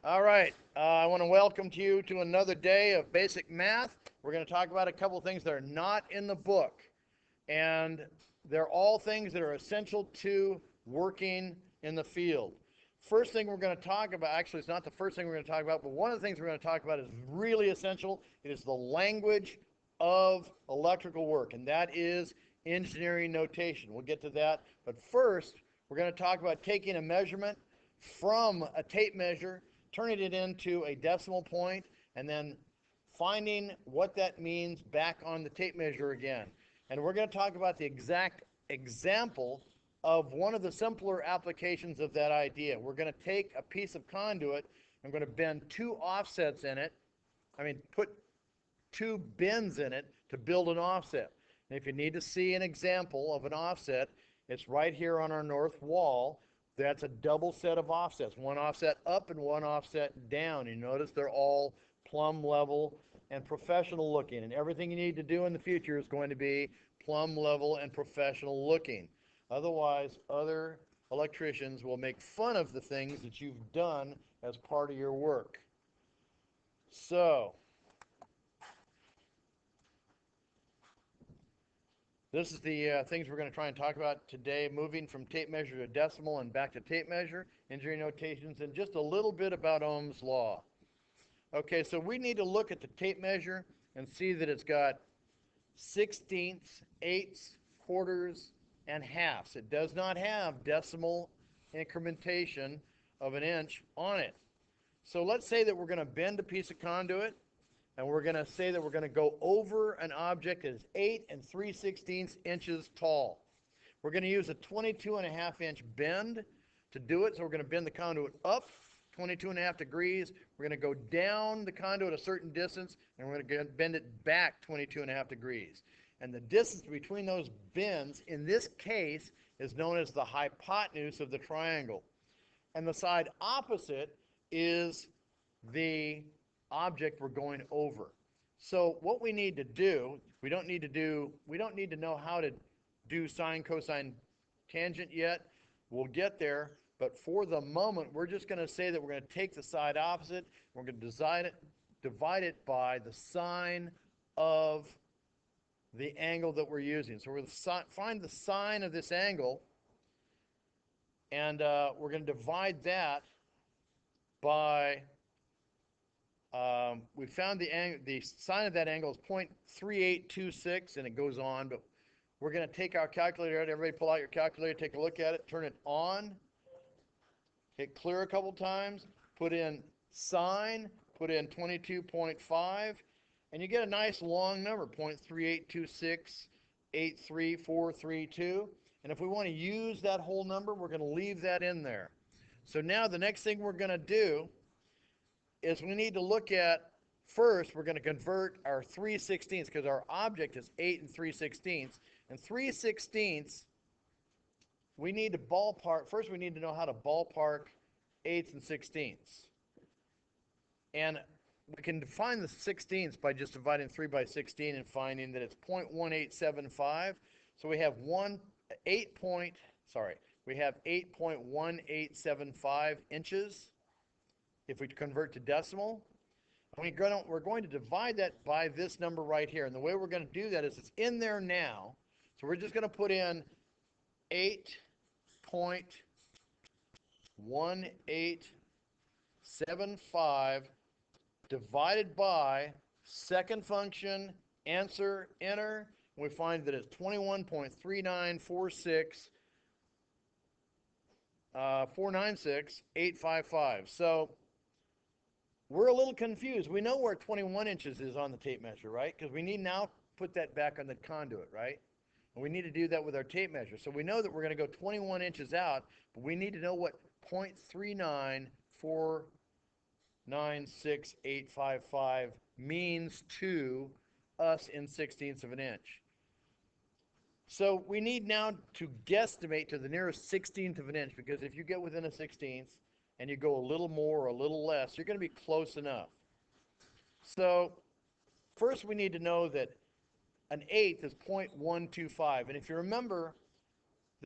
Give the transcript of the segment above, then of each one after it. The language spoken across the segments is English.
All right, I want to welcome you to another day of basic math. We're going to talk about a couple of things that are not in the book, and they're all things that are essential to working in the field. First thing we're going to talk about, actually, it's not the first thing we're going to talk about, but one of the things we're going to talk about is really essential. It is the language of electrical work, and that is engineering notation. We'll get to that, but first, we're going to talk about taking a measurement from a tape measure, turning it into a decimal point, and then finding what that means back on the tape measure again. And we're going to talk about the exact example of one of the simpler applications of that idea. We're going to take a piece of conduit, I'm going to bend two offsets in it, put two bends in it to build an offset. And if you need to see an example of an offset, it's right here on our north wall. That's a double set of offsets, one offset up and one offset down. You notice they're all plumb level and professional looking, and everything you need to do in the future is going to be plumb level and professional looking. Otherwise, other electricians will make fun of the things that you've done as part of your work. So, this is the things we're going to try and talk about today, moving from tape measure to decimal and back to tape measure, engineering notations, and just a little bit about Ohm's law. Okay, so we need to look at the tape measure and see that it's got sixteenths, eighths, quarters, and halves. It does not have decimal incrementation of an inch on it. So let's say that we're going to bend a piece of conduit, and we're going to say that we're going to go over an object that is 8 3/16 inches tall. We're going to use a 22.5-inch bend to do it. So we're going to bend the conduit up 22.5 degrees. We're going to go down the conduit a certain distance, and we're going to bend it back 22.5 degrees. And the distance between those bends, in this case, is known as the hypotenuse of the triangle. And the side opposite is the object we're going over. So what we need to do, we don't need to know how to do sine, cosine, tangent yet. We'll get there, but for the moment, we're just going to say that we're going to take the side opposite, we're going to divide it by the sine of the angle that we're using. So we're going to find the sine of this angle, and we're going to divide that by, we found the sine of that angle is 0.3826, and it goes on, but we're going to take our calculator out. Everybody pull out your calculator, take a look at it, turn it on, hit clear a couple times, put in sine, put in 22.5, and you get a nice long number, 0.38268342. And if we want to use that whole number, we're going to leave that in there. So now the next thing we're going to do is we need to look at, first we're going to convert our 3/16, because our object is 8 3/16, and 3/16, we need to ballpark, first we need to know how to ballpark 8ths and 16ths. And we can define the 16ths by just dividing 3 by 16 and finding that it's 0.1875. So we have 8.1875 inches if we convert to decimal. And we're going to divide that by this number right here. And the way we're going to do that is it's in there now. So we're just going to put in 8.1875 divided by second function, answer, enter. And we find that it's 21.3946855. So we're a little confused. We know where 21 inches is on the tape measure, right? Because we need now put that back on the conduit, right? And we need to do that with our tape measure. So we know that we're going to go 21 inches out, but we need to know what 0.3949685 means to us in 16ths of an inch. So we need now to guesstimate to the nearest 16th of an inch, because if you get within a 16th and you go a little more or a little less, you're going to be close enough. So first we need to know that an eighth is 0.125. And if you remember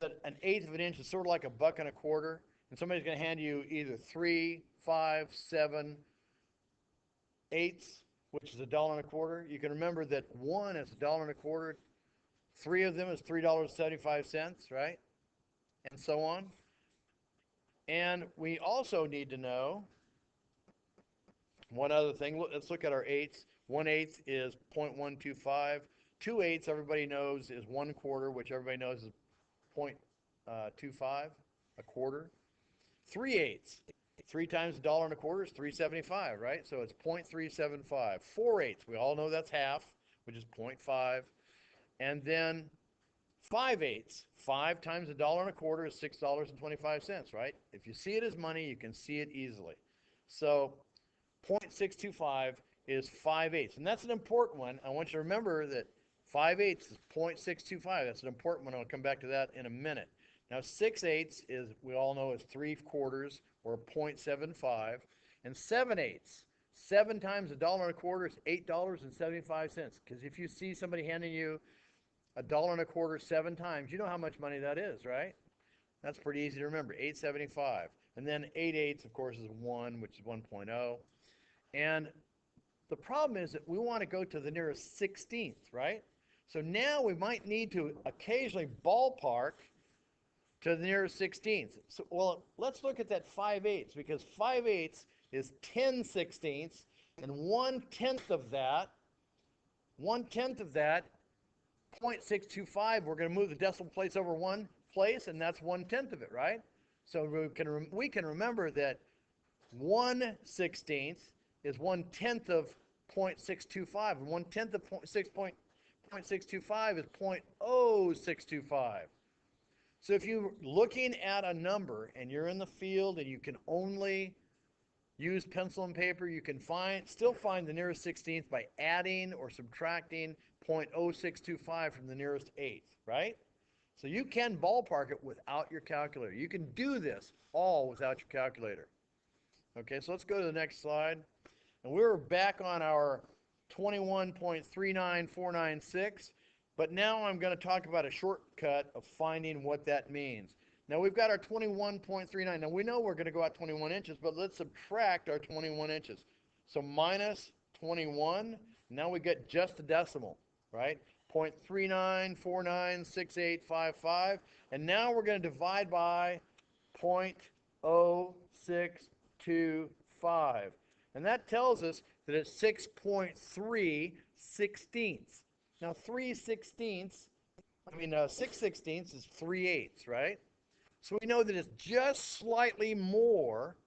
that an eighth of an inch is sort of like a buck and a quarter, and somebody's going to hand you either 3, 0.578, which is $1.25. You can remember that 1 is $1.25. 3 of them is $3.75, right? And so on. And we also need to know one other thing. Let's look at our eighths. 1/8 is 0.125. 2/8, everybody knows, is 1/4, which everybody knows is 0.25, a quarter. 3/8, 3 times $1.25 is $3.75, right? So it's 0.375. 4/8, we all know that's half, which is 0.5. And then 5/8, 5 times $1.25 is $6.25, right? If you see it as money, you can see it easily. So 0.625 is 5/8, and that's an important one. I want you to remember that 5/8 is 0.625. That's an important one. I'll come back to that in a minute. Now 6/8 is, we all know, is 3/4 or 0.75, and 7/8, 7 times $1.25 is $8.75. Because if you see somebody handing you $1.25 7 times, you know how much money that is, right? That's pretty easy to remember. 8.75, and then 8/8, of course, is 1, which is 1.0. And the problem is that we want to go to the nearest 16th, right? So now we might need to occasionally ballpark to the nearest 16th. So, well, let's look at that 5/8, because 5/8 is 10/16, and 1/10 of that, 0.625, we're going to move the decimal place over 1 place, and that's 1/10 of it, right? So we can remember that 1/16 is 1/10 of 0.625, and 1/10 of 0.625 is 0.0625. So if you're looking at a number and you're in the field and you can only use pencil and paper, you can still find the nearest 16th by adding or subtracting 0.0625 from the nearest eighth, right? So you can ballpark it without your calculator. You can do this all without your calculator. Okay, so let's go to the next slide. And we're back on our 21.39496, but now I'm going to talk about a shortcut of finding what that means. Now we've got our 21.39. Now we know we're going to go out 21 inches, but let's subtract our 21 inches. So minus 21, now we get just a decimal, right? 0.39496855, and now we're going to divide by 0.0625. And that tells us that it's 6.3 sixteenths. Now 6 sixteenths is 3/8, right? So we know that it's just slightly more.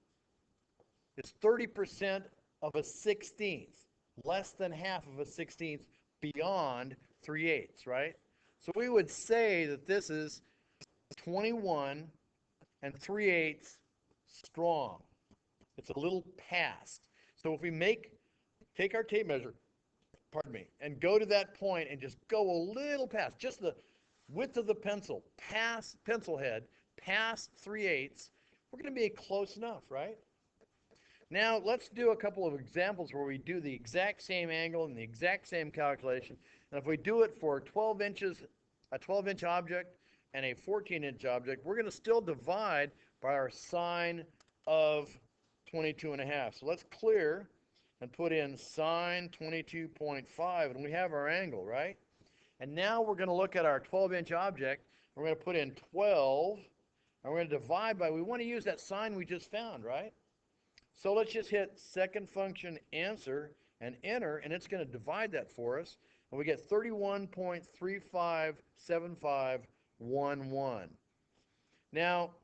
It's 30% of a 16th, less than half of a 16th beyond 3/8, right? So we would say that this is 21 and 3/8 strong. It's a little past. So if we take our tape measure, and go to that point and just go a little past, just the width of the pencil, past pencil head, past 3/8, we're going to be close enough, right? Now let's do a couple of examples where we do the exact same angle and the exact same calculation. And if we do it for 12 inches, a 12-inch object and a 14-inch object, we're going to still divide by our sine of 22.5. So let's clear and put in sine 22.5, and we have our angle, right? And now we're going to look at our 12-inch object. We're going to put in 12, and we're going to divide by, we want to use that sine we just found, right? So let's just hit second function answer and enter, and it's going to divide that for us. And we get 31.357511. Now,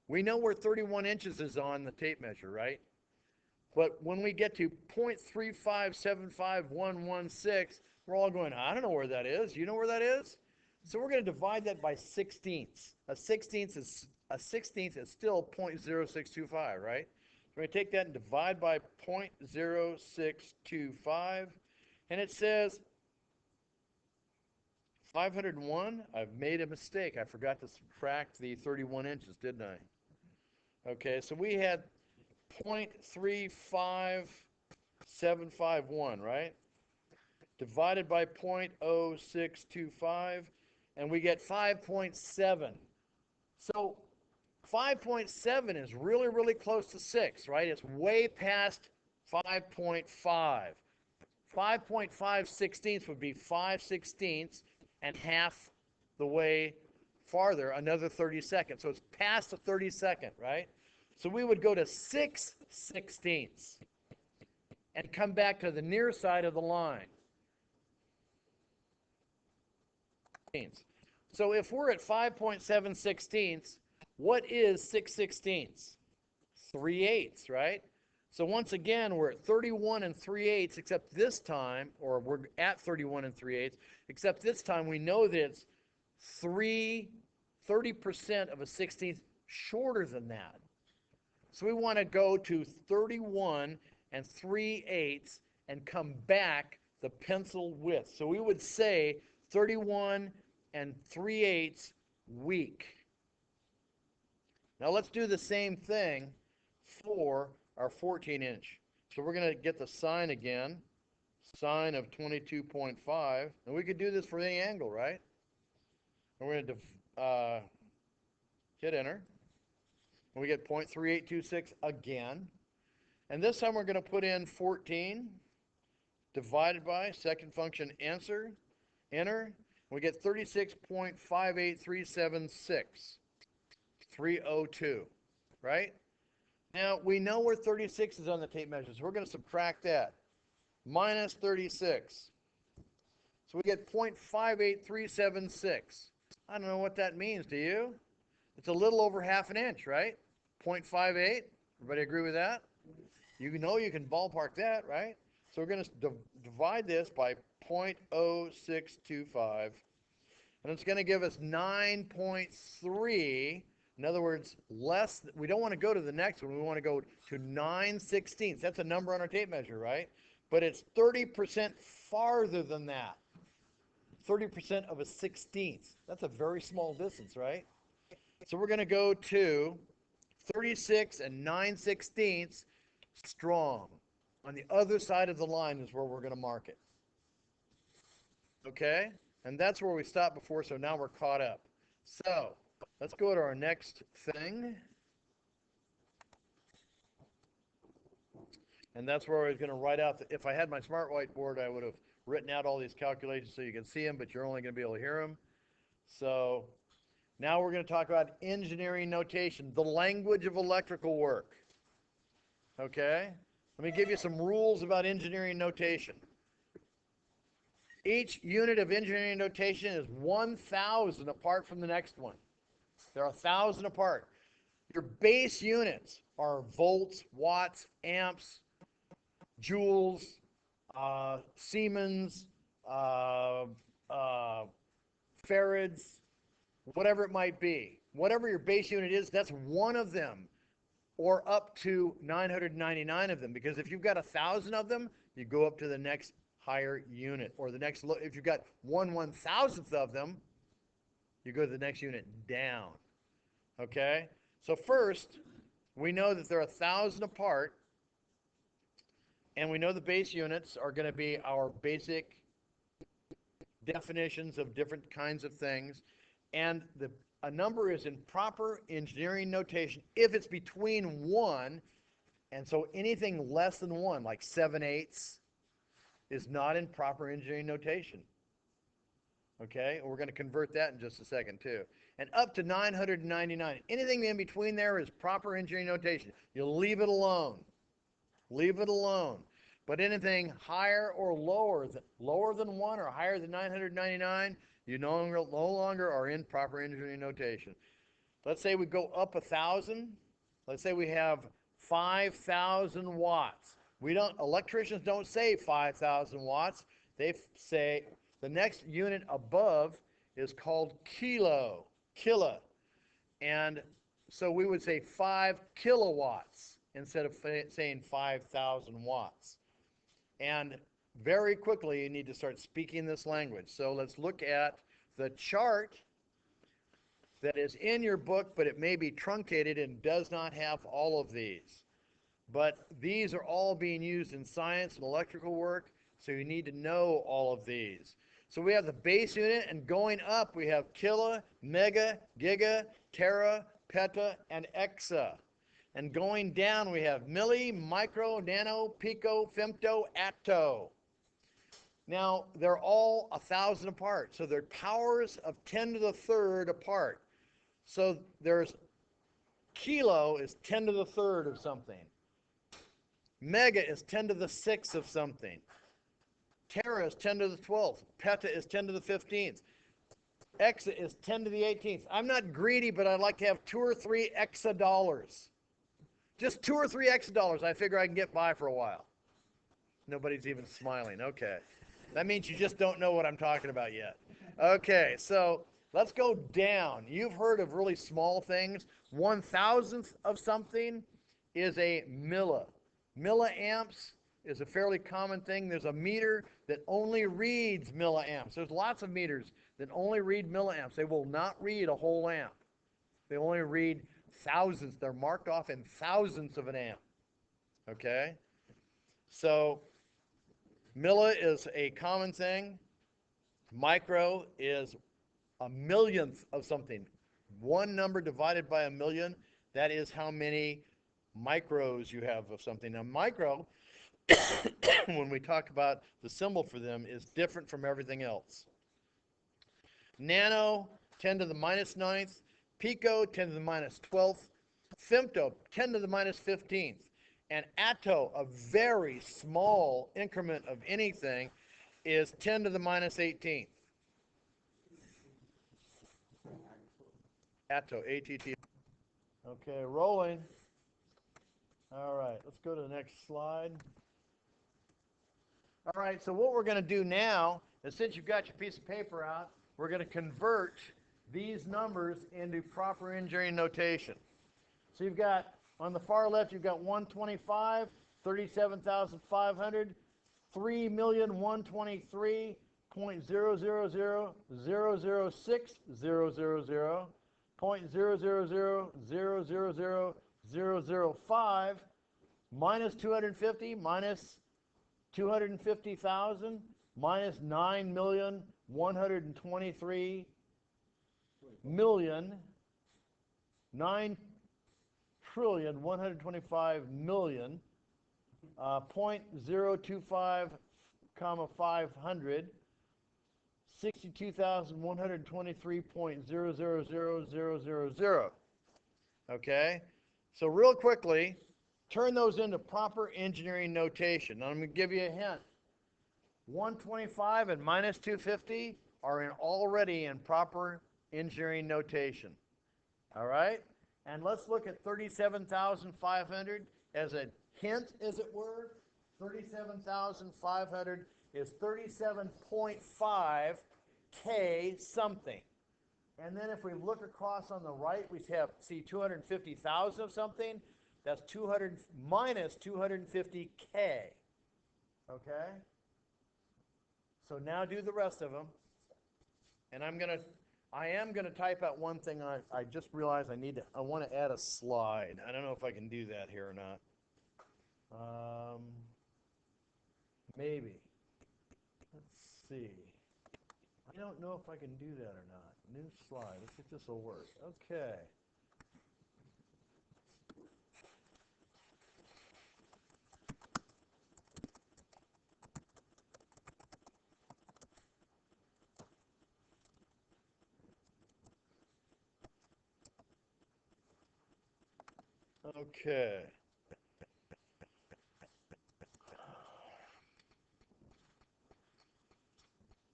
we know where 31 inches is on the tape measure, right? But when we get to 0.3575116, we're all going, I don't know where that is. You know where that is? So we're going to divide that by sixteenths. A sixteenth is still 0.0625, right? So we're going to take that and divide by 0.0625, and it says 501. I've made a mistake. I forgot to subtract the 31 inches, didn't I? Okay, so we had 0.35751, right? Divided by 0.0625, and we get 5.7. So 5.7 is really, really close to 6, right? It's way past 5.5. 5.5 sixteenths would be 5 sixteenths and half the way farther, another 30 seconds. So it's past the 30-second, right? So we would go to 6 sixteenths and come back to the near side of the line. So if we're at 5.7 sixteenths, what is 6 sixteenths? 3/8, right? So once again, we're at 31 and 3/8, except this time, or we're at 31 and 3/8, except this time we know that it's 30% of a 16th shorter than that. So we want to go to 31 and 3/8 and come back the pencil width. So we would say 31 and 3/8 weak. Now let's do the same thing for our 14-inch. So we're going to get the sine again, sine of 22.5, and we could do this for any angle, right? And we're going to hit enter, and we get 0.3826 again. And this time we're going to put in 14 divided by second function answer, enter, and we get 36.58376, 302, right? Now, we know where 36 is on the tape measure, so we're going to subtract that. Minus 36. So we get 0.58376. I don't know what that means, do you? It's a little over half an inch, right? 0.58. Everybody agree with that? You know you can ballpark that, right? So we're going to divide this by 0.0625. And it's going to give us 9.3. In other words, less. We don't want to go to the next one. We want to go to 9 sixteenths. That's a number on our tape measure, right? But it's 30% farther than that. 30% of a 16th. That's a very small distance, right? So we're going to go to 36 and 9 sixteenths strong. On the other side of the line is where we're going to mark it. Okay? And that's where we stopped before, so now we're caught up. So let's go to our next thing. And that's where I was going to write out, if I had my smart whiteboard, I would have written out all these calculations so you can see them, but you're only going to be able to hear them. So now we're going to talk about engineering notation, the language of electrical work. Okay? Let me give you some rules about engineering notation. Each unit of engineering notation is 1,000 apart from the next one. They're 1,000 apart. Your base units are volts, watts, amps, joules, Siemens, farads, whatever it might be. Whatever your base unit is, that's one of them, or up to 999 of them. Because if you've got 1,000 of them, you go up to the next higher unit, or the next. If you've got 1/1000th of them, you go to the next unit down. Okay. So first, we know that they're 1,000 apart, and we know the base units are going to be our basic definitions of different kinds of things, and a number is in proper engineering notation if it's between 1, and so anything less than 1, like 7/8, is not in proper engineering notation. Okay, we're going to convert that in just a second too. And up to 999, anything in between there is proper engineering notation. You'll leave it alone. Leave it alone. But anything higher or lower than 1 or higher than 999, you no longer are in proper engineering notation. Let's say we go up 1,000. Let's say we have 5,000 watts. Electricians don't say 5,000 watts. They say the next unit above is called kilo. And so we would say 5 kilowatts instead of saying 5,000 watts. And very quickly, you need to start speaking this language. So let's look at the chart that is in your book, but it may be truncated and does not have all of these. But these are all being used in science and electrical work, so you need to know all of these. So we have the base unit, and going up we have kilo, mega, giga, tera, peta, and exa. And going down, we have milli, micro, nano, pico, femto, atto. Now, they're all 1,000 apart. So they're powers of 10 to the third apart. So there's kilo is 10 to the third of something. Mega is 10 to the sixth of something. Tera is 10 to the 12th. Peta is 10 to the 15th. Exa is 10 to the 18th. I'm not greedy, but I'd like to have 2 or 3 exa dollars. Just 2 or 3 exa dollars. I figure I can get by for a while. Nobody's even smiling. Okay. That means you just don't know what I'm talking about yet. Okay, so let's go down. You've heard of really small things. 1,000th of something is a milli. Milliamps is a fairly common thing. There's a meter that only reads milliamps. There's lots of meters that only read milliamps. They will not read a whole amp. They only read thousandths. They're marked off in thousandths of an amp. Okay? So milli is a common thing. Micro is a millionth of something. One number divided by a million, that is how many micros you have of something. Now, micro, when we talk about the symbol for them, is different from everything else. Nano, 10 to the minus 9th. Pico, 10 to the minus 12th. Femto, 10 to the minus 15th. And atto, a very small increment of anything, is 10 to the minus 18th. Atto, A-T-T. Okay, rolling. All right, let's go to the next slide. All right, so what we're going to do now is, since you've got your piece of paper out, we're going to convert these numbers into proper engineering notation. So you've got, on the far left, you've got 125, 37,500, 3,123,000,006,000, 0.000000005, minus 250, minus 250,000, minus 9,123,000,000, 9,125,000,000, 0.025, comma 500, 62,123.000000. Okay? So real quickly, turn those into proper engineering notation. Now I'm going to give you a hint. 125 and minus 250 are already in proper engineering notation. All right? And let's look at 37,500 as a hint, as it were. 37,500 is 37.5 K something. And then if we look across on the right, we see 250,000 of something. That's 200 minus 250 K. Okay? So now do the rest of them. And I am gonna type out one thing. I just realized I want to add a slide. I don't know if I can do that here or not. Maybe. Let's see. I don't know if I can do that or not. New slide. Let's see if this will work. Okay. Okay.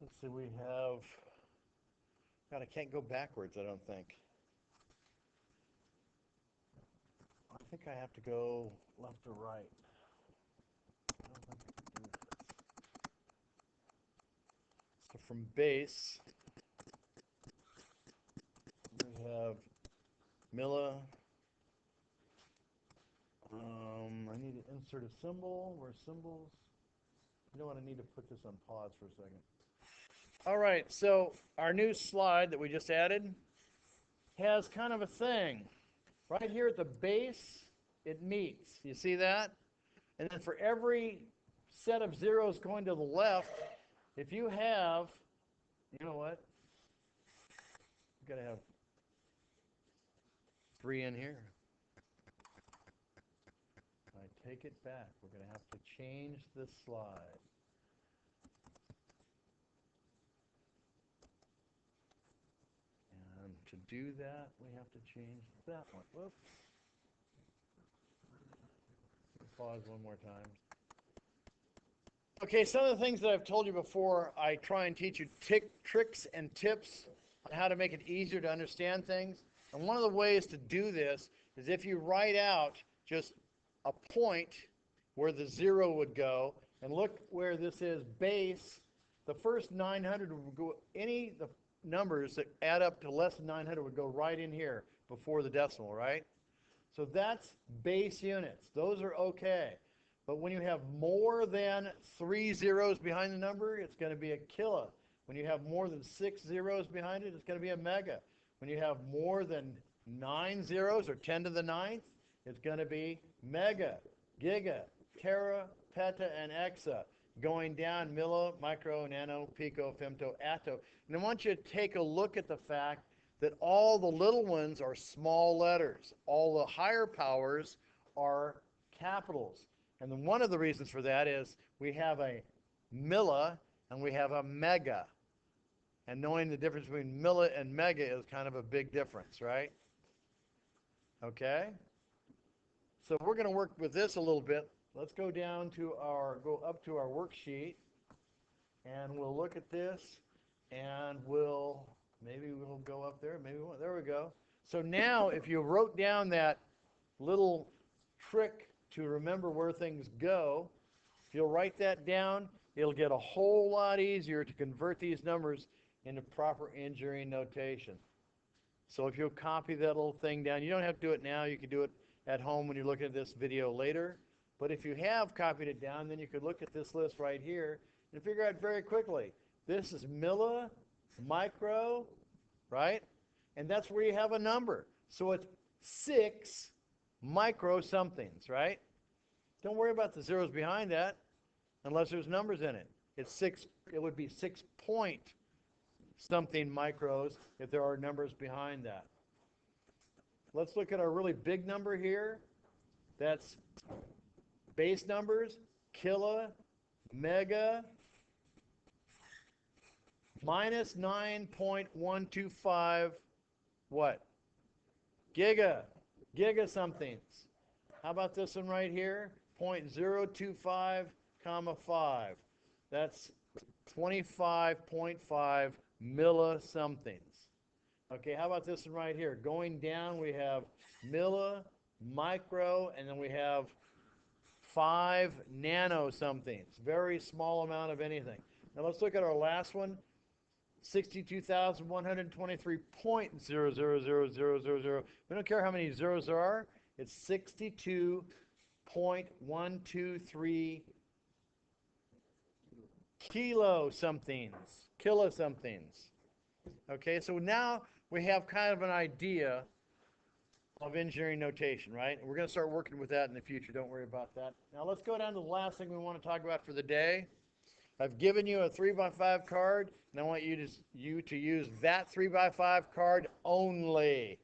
Let's see, we have, God, I can't go backwards, I don't think. I think I have to go left or right. I don't think I can do this. So from base, we have Milla. I need to insert a symbol. Where's symbols? You know what? I need to put this on pause for a second. All right, so our new slide that we just added has kind of a thing. Right here at the base, it meets. You see that? And then for every set of zeros going to the left, if you have, you know what? You've got to have 3 in here. I take it back. We're going to have to change this slide. And to do that, we have to change that one. Whoops. Pause one more time. Okay, some of the things that I've told you before, I try and teach you tricks and tips on how to make it easier to understand things. And one of the ways to do this is if you write out just a point where the 0 would go, and look where this is base, the first 900 would go, the numbers that add up to less than 900 would go right in here before the decimal, right? So that's base units. Those are okay. But when you have more than 3 zeros behind the number, it's going to be a kilo. When you have more than 6 zeros behind it, it's going to be a mega. When you have more than 9 zeros, or 10 to the 9th, it's going to be mega, giga, tera, peta, and exa. Going down, milli, micro, nano, pico, femto, atto. And I want you to take a look at the fact that all the little ones are small letters. All the higher powers are capitals. And then one of the reasons for that is we have a milli and we have a mega. And knowing the difference between milli and mega is kind of a big difference, right? Okay? So we're going to work with this a little bit. Let's go down to go up to our worksheet, and we'll look at this, and maybe we'll go up there, maybe we won't. There we go. So now if you wrote down that little trick to remember where things go, if you'll write that down, it'll get a whole lot easier to convert these numbers into proper engineering notation. So if you'll copy that little thing down, you don't have to do it now, you can do it at home when you're looking at this video later. But if you have copied it down, then you could look at this list right here and figure out very quickly. This is milli, micro, right? And that's where you have a number. So it's 6 micro somethings, right? Don't worry about the zeros behind that unless there's numbers in it. It would be 6 point something micros if there are numbers behind that. Let's look at our really big number here. That's base numbers, kilo, mega, minus 9.125, what? Giga somethings. How about this one right here? 0.025, comma 5. That's 25.5 millisomethings. Okay, how about this one right here? Going down, we have milli, micro, and then we have 5 nano somethings. Very small amount of anything. Now let's look at our last one. 62,123.0000000. We don't care how many zeros there are. It's 62.123 kilo somethings. Okay, so now we have kind of an idea of engineering notation, right? And we're going to start working with that in the future. Don't worry about that. Now let's go down to the last thing we want to talk about for the day. I've given you a 3x5 card, and I want you to use that 3x5 card only.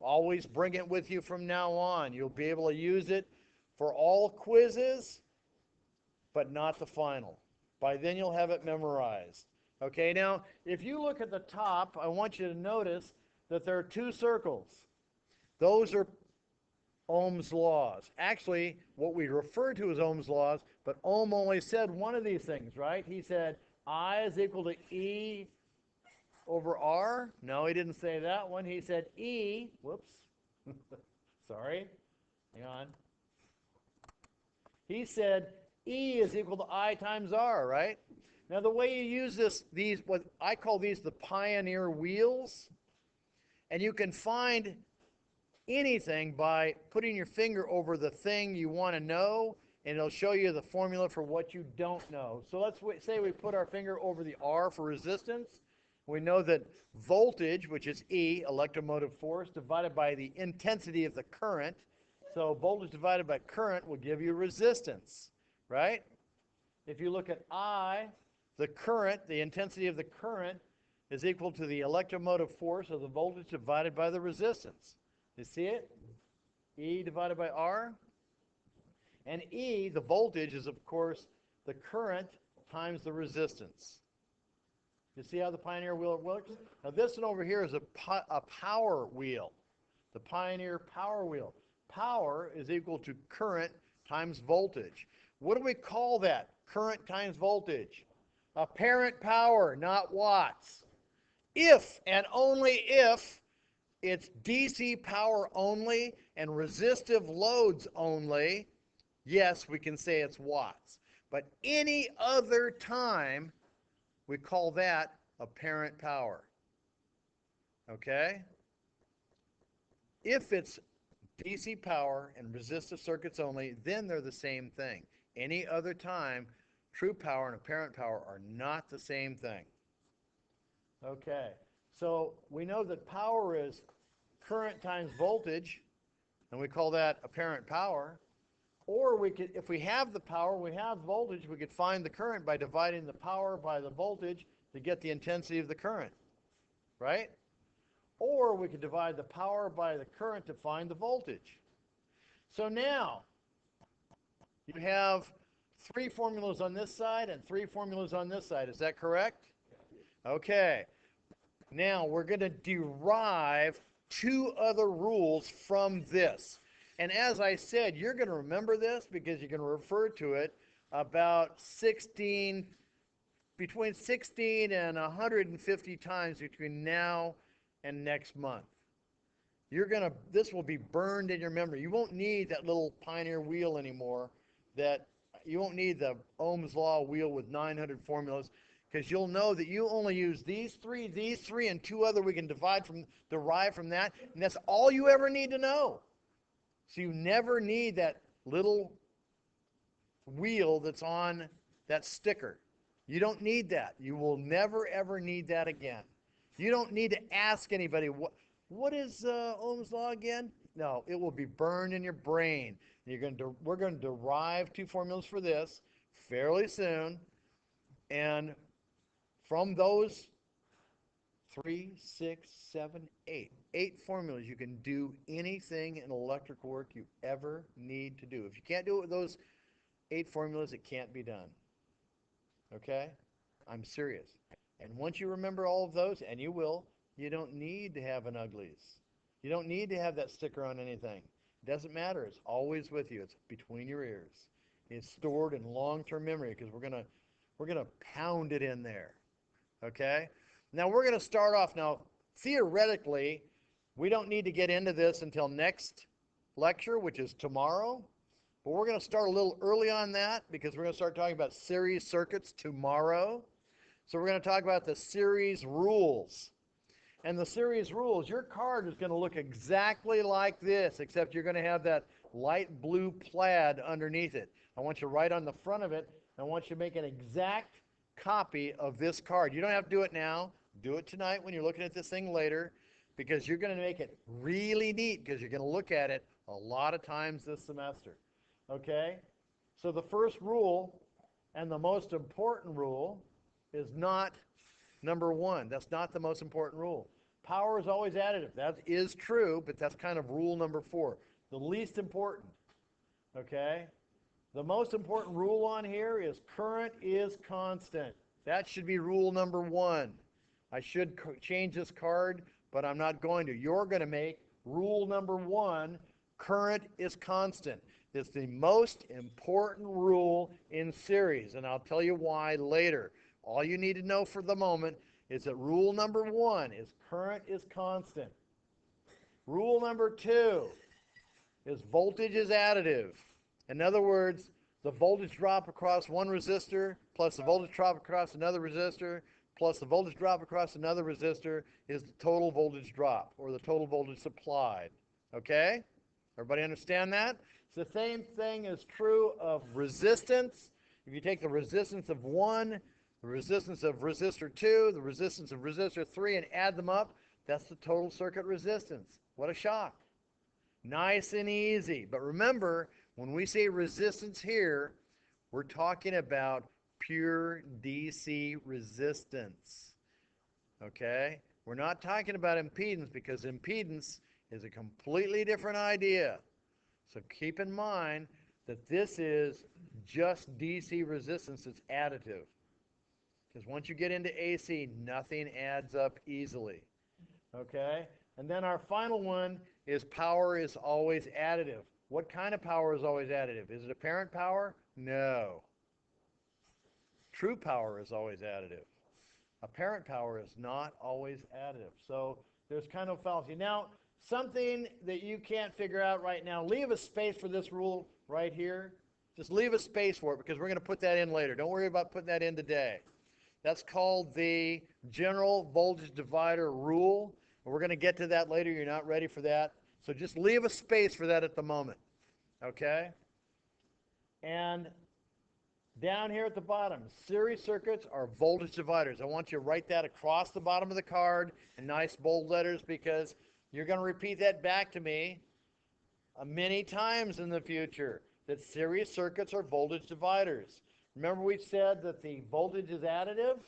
Always bring it with you from now on. You'll be able to use it for all quizzes, but not the final. By then you'll have it memorized. Okay, now if you look at the top, I want you to notice that there are 2 circles. Those are Ohm's laws. Actually, what we refer to as Ohm's laws, but Ohm only said one of these things, right? He said I is equal to E over R. No, he didn't say that one. He said E, whoops, sorry, hang on. He said E is equal to I times R, right? Now the way you use what I call these the pioneer wheels, and you can find anything by putting your finger over the thing you want to know, and it'll show you the formula for what you don't know. So let's say we put our finger over the R for resistance. We know that voltage, which is E, electromotive force, divided by the intensity of the current. So voltage divided by current will give you resistance, right? If you look at I, the current, the intensity of the current is equal to the electromotive force of the voltage divided by the resistance. You see it? E divided by R. And E, the voltage, is of course the current times the resistance. You see how the Pioneer wheel works? Now this one over here is a power wheel. The Pioneer power wheel. Power is equal to current times voltage. What do we call that? Current times voltage. Apparent power, not watts. If and only if it's DC power only and resistive loads only, yes, we can say it's watts. But any other time, we call that apparent power. Okay? If it's DC power and resistive circuits only, then they're the same thing. Any other time, true power and apparent power are not the same thing. Okay, so we know that power is current times voltage, and we call that apparent power. Or we could, if we have the power, we have voltage, we could find the current by dividing the power by the voltage to get the intensity of the current, right? Or we could divide the power by the current to find the voltage. So now, you have 3 formulas on this side and 3 formulas on this side. Is that correct? Okay. Now, we're going to derive 2 other rules from this. And as I said, you're going to remember this because you're going to refer to it about between 16 and 150 times between now and next month. This will be burned in your memory. You won't need that little Pioneer wheel anymore. You won't need the Ohm's law wheel with 900 formulas, because you'll know that you only use these three, and 2 other we can derive from that, and that's all you ever need to know. So you never need that little wheel that's on that sticker. You don't need that. You will never ever need that again. You don't need to ask anybody, what is Ohm's law again? No, it will be burned in your brain. We're going to derive 2 formulas for this fairly soon, and from those 3, 6, 7, 8 formulas, you can do anything in electrical work you ever need to do. If you can't do it with those 8 formulas, it can't be done. Okay? I'm serious. And once you remember all of those, and you will, you don't need to have an uglies. You don't need to have that sticker on anything. It doesn't matter. It's always with you. It's between your ears. It's stored in long-term memory because we're gonna pound it in there. Okay? Now we're gonna start off now. Theoretically, we don't need to get into this until next lecture, which is tomorrow. But we're going to start a little early on that because we're going to start talking about series circuits tomorrow. So we're going to talk about the series rules. And the series rules, your card is going to look exactly like this, except you're going to have that light blue plaid underneath it. I want you to write on the front of it. I want you to make an exact copy of this card. You don't have to do it now. Do it tonight when you're looking at this thing later, because you're going to make it really neat because you're going to look at it a lot of times this semester. Okay? So the first rule and the most important rule is not number 1. That's not the most important rule. Power is always additive. That is true, but that's kind of rule number 4. The least important. Okay? The most important rule on here is current is constant. That should be rule number 1. I should change this card, but I'm not going to. You're going to make rule number 1, current is constant. It's the most important rule in series, and I'll tell you why later. All you need to know for the moment is that rule number 1 is current is constant. Rule number 2 is voltage is additive. In other words, the voltage drop across one resistor plus the voltage drop across another resistor plus the voltage drop across another resistor is the total voltage drop, or the total voltage supplied. Okay? Everybody understand that? The same thing is true of resistance. If you take the resistance of 1, the resistance of resistor 2, the resistance of resistor 3, and add them up, that's the total circuit resistance. What a shock. Nice and easy. But remember, when we say resistance here, we're talking about pure DC resistance. Okay? We're not talking about impedance, because impedance is a completely different idea. So keep in mind that this is just DC resistance. It's additive. Because once you get into AC, nothing adds up easily. Okay? And then our final one is power is always additive. What kind of power is always additive? Is it apparent power? No. True power is always additive. Apparent power is not always additive. So there's kind of fallacy. Now, something that you can't figure out right now, leave a space for this rule right here. Just leave a space for it because we're going to put that in later. Don't worry about putting that in today. That's called the general voltage divider rule. We're going to get to that later. You're not ready for that. So just leave a space for that at the moment. Okay? And down here at the bottom, series circuits are voltage dividers. I want you to write that across the bottom of the card in nice bold letters because you're going to repeat that back to me many times in the future, that series circuits are voltage dividers. Remember we said that the voltage is additive?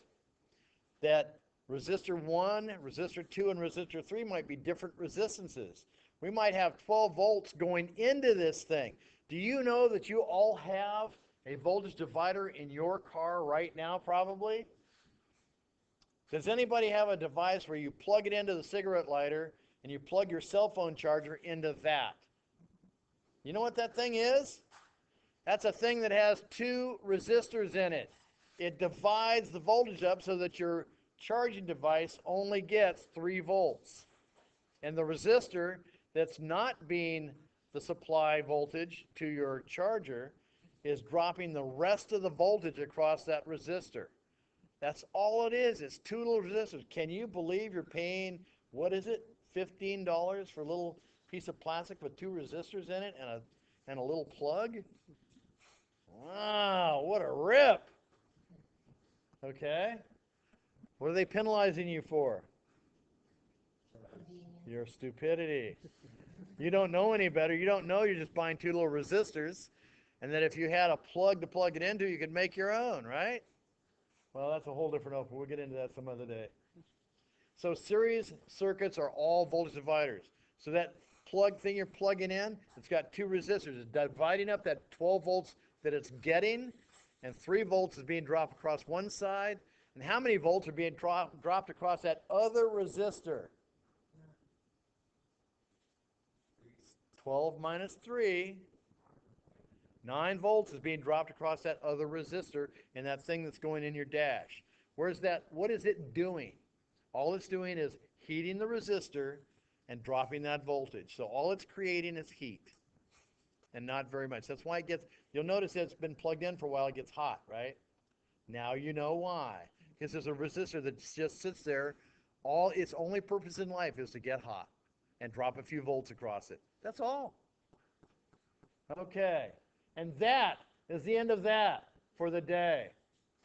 That resistor 1, resistor 2, and resistor 3 might be different resistances. We might have 12 volts going into this thing. Do you know that you all have a voltage divider in your car right now, probably? Does anybody have a device where you plug it into the cigarette lighter and you plug your cell phone charger into that? You know what that thing is? That's a thing that has 2 resistors in it. It divides the voltage up so that your charging device only gets 3 volts. And the resistor that's not being the supply voltage to your charger is dropping the rest of the voltage across that resistor. That's all it is. It's 2 little resistors. Can you believe you're paying, what is it, $15 for a little piece of plastic with 2 resistors in it and a little plug? Wow, what a rip. Okay? What are they penalizing you for? Your stupidity. You don't know any better. You don't know you're just buying 2 little resistors. And that if you had a plug to plug it into, you could make your own, right? Well, that's a whole different open. We'll get into that some other day. So series circuits are all voltage dividers. So that plug thing you're plugging in, it's got 2 resistors. It's dividing up that 12 volts that it's getting, and 3 volts is being dropped across one side. And how many volts are being dropped across that other resistor? 12 minus 3. 9 volts is being dropped across that other resistor in that thing that's going in your dash. Where's that? What is it doing? All it's doing is heating the resistor and dropping that voltage. So all it's creating is heat and not very much. That's why it gets, you'll notice that it's been plugged in for a while, it gets hot, right? Now you know why. Because there's a resistor that just sits there. All its only purpose in life is to get hot and drop a few volts across it. That's all. Okay. And that is the end of that for the day.